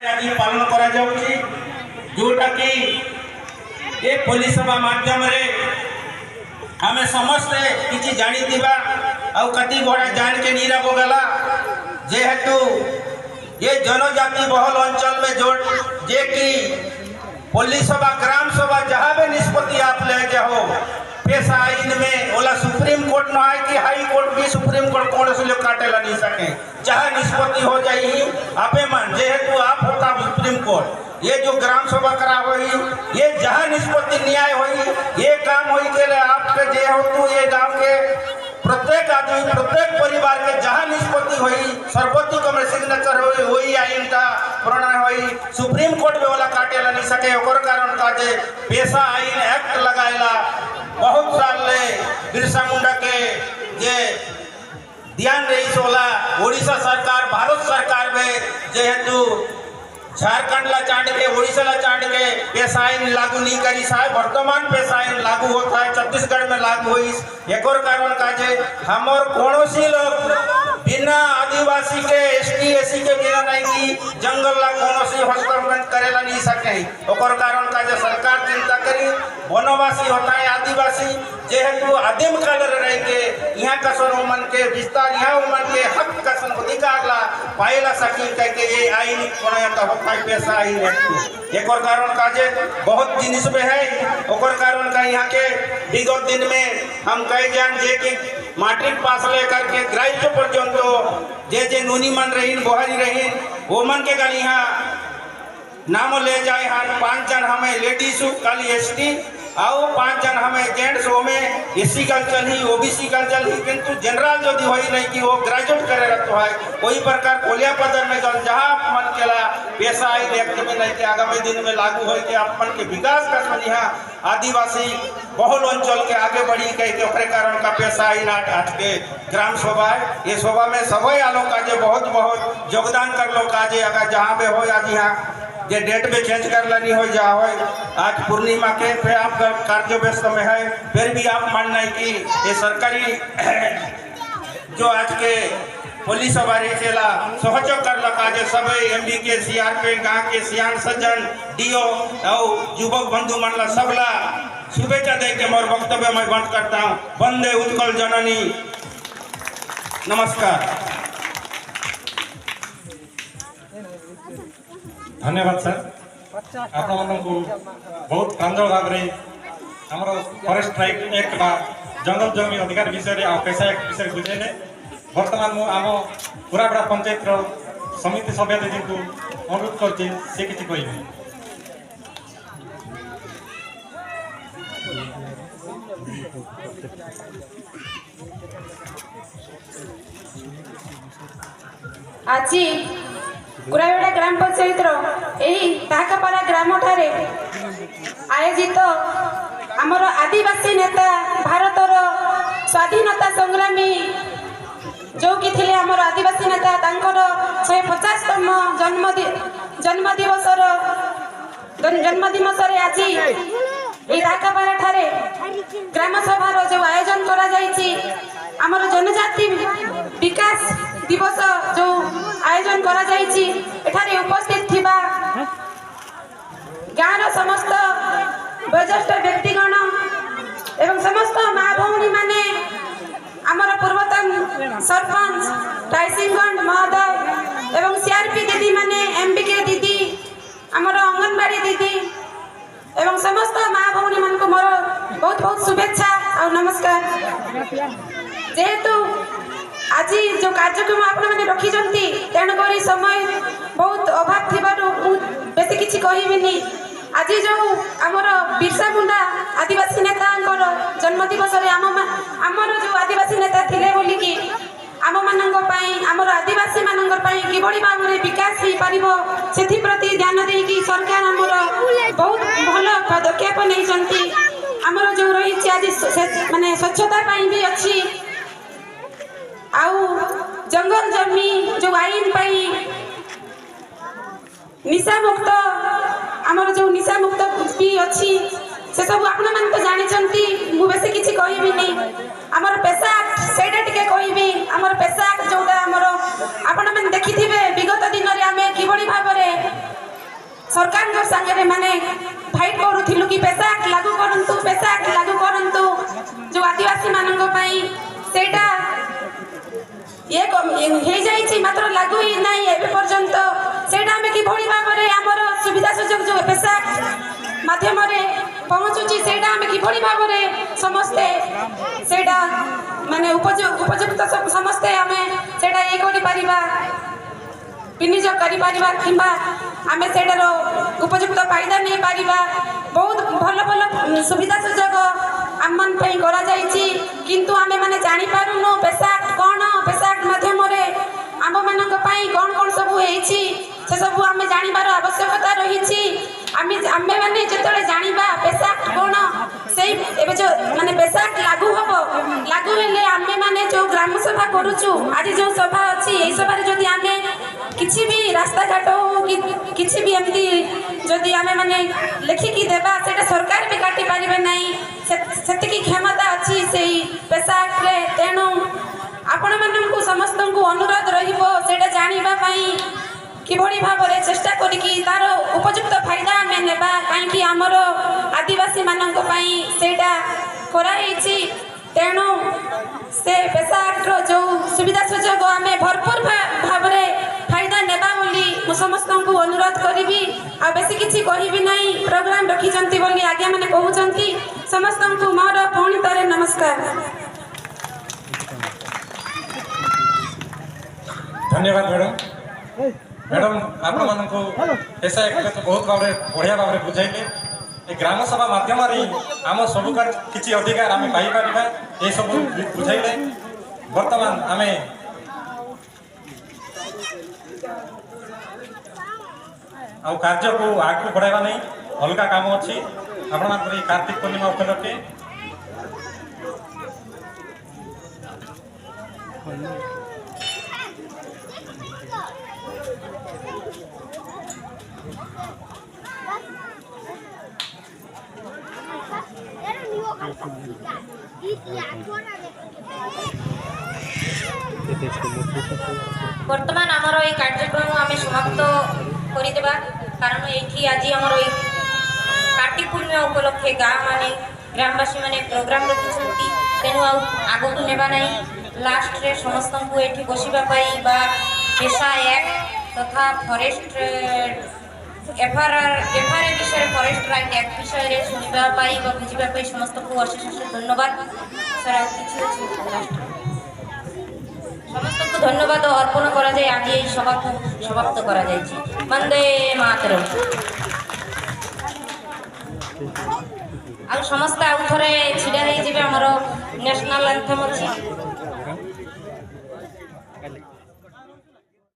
आज पालन करा जोटा कि ये पुलिस सेवा माध्यम आम समस्ते किसी जानी कति बड़ा जान के नीरव गला जेहेतु ये जनजाति बहुल अंचल में जो जे कि पुलिस सभा ग्राम सभा जहाँ भी निष्पत्ति आप ले जाओ पेशा आईन में ओला सुप्रीम कोर्ट न है कि हाई कोर्ट भी सुप्रीम कोर्ट कौन से लोग काटेला नहीं सके जहाँ निष्पत्ति हो जाए आपे मन जेहेतु आप होता सुप्रीम कोर्ट ये जो ग्राम सभा करा हुई ये जहाँ निष्पत्ति न्याय हुई ये काम हुई के लिए आपके जे हो तो ये गांव के प्रत्येक आदमी प्रत्येक परिवार के जहाँ निष्पत्ति हुई सर्वोच्च में सिग्नेचर हुई वही आईन का प्रणयन हुई सुप्रीम कोर्ट में वाला काटेला नहीं सके और कारण का जे पेशा आईन एक्ट लगाएला बहुत साल ले बिरसा मुंडा के जे ध्यान रही सोला ओडिशा सरकार भारत सरकार में जेहेतु झारखंड ला चांड के ओडिशा ला चांड के पेशा आईन लागू नहीं करी साहब वर्तमान पेशा आईन लागू होता है छत्तीसगढ़ में लागू हुई एक और कारण का जे हमर कौनसी लोग बिना आदिवासी के एसटी एसी के बिना नहीं की जंगल ला कौनसी हस्तक्षेप करेला नहीं सके और कारण का जे सरकार चिंता करी वनवासी होता है आदिवासी जेहेतु आदिम काल रह के यहाँ का मन के विस्तार यहाँ मन के हक का अधिकार ला पाएला सकी कह के ये आईन होता है पेशा आईन एक और कारण का जे बहुत जिनिस में है और कारण का यहाँ के विगत दिन में हम कई जान जे कि मैट्रिक पास लेकर के ग्रेजुएट पर्यंत जे नूनी मन रही बोहरी रही वो मन के गल यहाँ नाम ले जाए हाँ 5 जन हमें लेडीज कल एसटी आओ 5 जन हमें जेंट्स वो में एससी कल चली ओबीसी कल चली किंतु जनरल जो हो नहीं कि वो ग्रेजुएट करे रहता है कोई प्रकार कोलिया पदर में गल जहाँ मन केला पेशा आई व्यक्ति में नहीं कि आगामी दिन में लागू हो कि अपन के विकास का यहाँ आदिवासी बहुल अंचल के आगे बढ़ी कह के कारण का पेशा आई नाट आज के ग्राम सभा है ये सभा में सभी आलोक आज बहुत बहुत योगदान कर लो काजे अगर जहाँ पे हो आज यहाँ ये डेट में चेंज कर लेनी हो जा हो आज पूर्णिमा के पे आप कार्य व्यस्त में है फिर भी आप मानना है कि ये सरकारी जो आज के पुलिस सवारी चला सहयोग कर लगा जे सब एमडी के सीआरपी गांव के सियान सज्जन डीओ और युवक बंधु मंडल सबला शुभेच्छा दे के मोर वक्तव्य मैं बंद करता हूँ। वंदे उत्कल जननी नमस्कार। धन्यवाद सर आप बहुत प्रांजल भाव में आमर फरेस्ट राइट एक्ट बा जंगल जमी अधिकार विषय और पेशा एक्ट विषय बुझेले बर्तमान मु आम पुरापड़ा पंचायत समिति सभ्य दीदी को अनुरोध करछे से किछि कहिबे। आज गुरावेड़ा ग्राम पंचायत ताकापाड़ा ग्राम ठारे आयोजित आमर आदिवासी नेता भारतर स्वाधीनता संग्रामी जो कि थे आमर आदिवासी नेता 150तम जन्मदिवस आज ये ताकापाड़ा ठारे ग्राम सभार जो आयोजन करा जायछि आमर जनजाति विकास दिवस जो आयोजन करा जायछि एठारे उपस्थित थिबा गाँव समस्त वयोज्येष्ठ व्यक्तिगण एवं समस्त माँ भौणी माने आमर पूर्वतन सरपंच टाइसिंगगंड महोदय एवं सीआरपी दीदी माने एमबीके दीदी आमर अंगनवाड़ी दीदी एवं समस्त माँ भौणी मान को मोर बहुत बहुत शुभेच्छा और नमस्कार। जेहेतु आज जो कार्यक्रम आपने रखी तेणुक समय बहुत अभाव थी बेस कि कहबी आज जो आमर बिरसा मुंडा आदिवासी नेता जन्मदिवस आमर जो आदिवासी नेता थिले बोलिकी आम आमर आदिवासी कि भाव में विकास हो पार से प्रति ध्यान देकी सरकार आमर बहुत भल पदक्षेप नहीं आमर जो रही आज माने स्वच्छता भी अच्छी आउ जंगल जमी जो आईन पाई निशा मुक्त आमर जो निशा मुक्त भी अच्छी से सब आपण मान तो जानी मु बेसी किछि कहबी नहीं आमर पेशा सेटा टिके कहबी आमर पेशा जोटा आमर आपण मान देखिथिबे विगत दिन रे आमे कि बड़ी भाबरे सरकार संगे माने फाइट करूँ कि पेशा एक्ट लागू करंतु पेशा एक्ट लागू करंतु जो आदिवासी मानक पई सेटा ये हे जाइछि मात्र लागू ही नहीं एबे पर्यंत सेटा हमें कि भली भाबरे हमर सुविधा सुजोग जो पेशा माध्यम रे पहुँचुची सेटा हमें कि भली भाबरे समस्ते सेटा माने उपयुक्त समस्ते हमें सेटा ये करि परिबा विनियोग करि परिबा किंबा आमे सेटार उपयुक्त फायदा नहीं पारिबा बहुत भल भल सुविधा सुजोग आमन पई करा जाइछि किंतु आमे माने जानि पारुनु पेशा कोन पेशा माध्यम रे आम मानक पई कोन कोन सब हेछि से सब आमे जानिबार आवश्यकता रहिछि आमे माने जेतले जानिबा पेशा कोन सेई एबे जो माने पेशा लागू हबो लागू हेले आमे माने जो ग्राम सभा करूछु आज जो सभा अछि एई सभा रे जदि आमे किसी भी रास्ता घाट हो कि किसी भी एमती जदि आमे माने लिखिकी देबा सेटा सरकार भी काटी पारिबे नहीं सेतिकी क्षमता अछि सेई पेशा रे तेणु आपण माननकु समस्त को अनुरोध रहिबो सेटा जानिबा पई किभଳି भाबरे चेष्टा करिकी तार उपयुक्त फायदा आमे नेबा काहे कि हमरो आदिवासी माननक पई सेटा करा हेछि तेणु से पेशा रो जो सुविधा सुजोग आमे भरपूर भाबरे फायदा नेबा बोली मु समस्त को अनुरोध करी आ बेसी किसी कहबी नहीं प्रोग्राम रखी जंती बोली आगे माने कहउचंती समस्त को मोर पुणी तरे नमस्कार। धन्यवाद मैडम। मैडम आपण मानको पेशा एक तो बहुत भाव बढ़िया भाव बुझाइले ए ग्राम सभा माध्यम आम सबुकार किसी अधिकार आम पाई पारिबा ए सब बुझाइले वर्तमान आमे आ कार्य को आगे बढ़ावा नहीं अलग काम अच्छी आपण कार्तिक पूर्णिमा उपलक्षे वर्तमान आमर ये कार्यक्रम आम समाप्त करदेबा कारण ये आज आमर कार्तिक पूर्णिमा उपलक्षे गाँ माने ग्रामवासी माने प्रोग्राम रखी तेणु आग को नेबा नहीं लास्ट रे समस्त को ये बसवाई पेशा एक्ट तथा फरेस्ट एफआरए विषय फरेस्ट राइट एक्ट विषय शुणापी बुझापी समस्त को अशेष अशेष धन्यवाद सर समस्त को धन्यवाद अर्पण करा जाए आज ये सभा को समाप्त करा जाए वंदे मातरम आ समस्त आउ थे छिड़ा हो आमर नेशनल एंथम अच्छी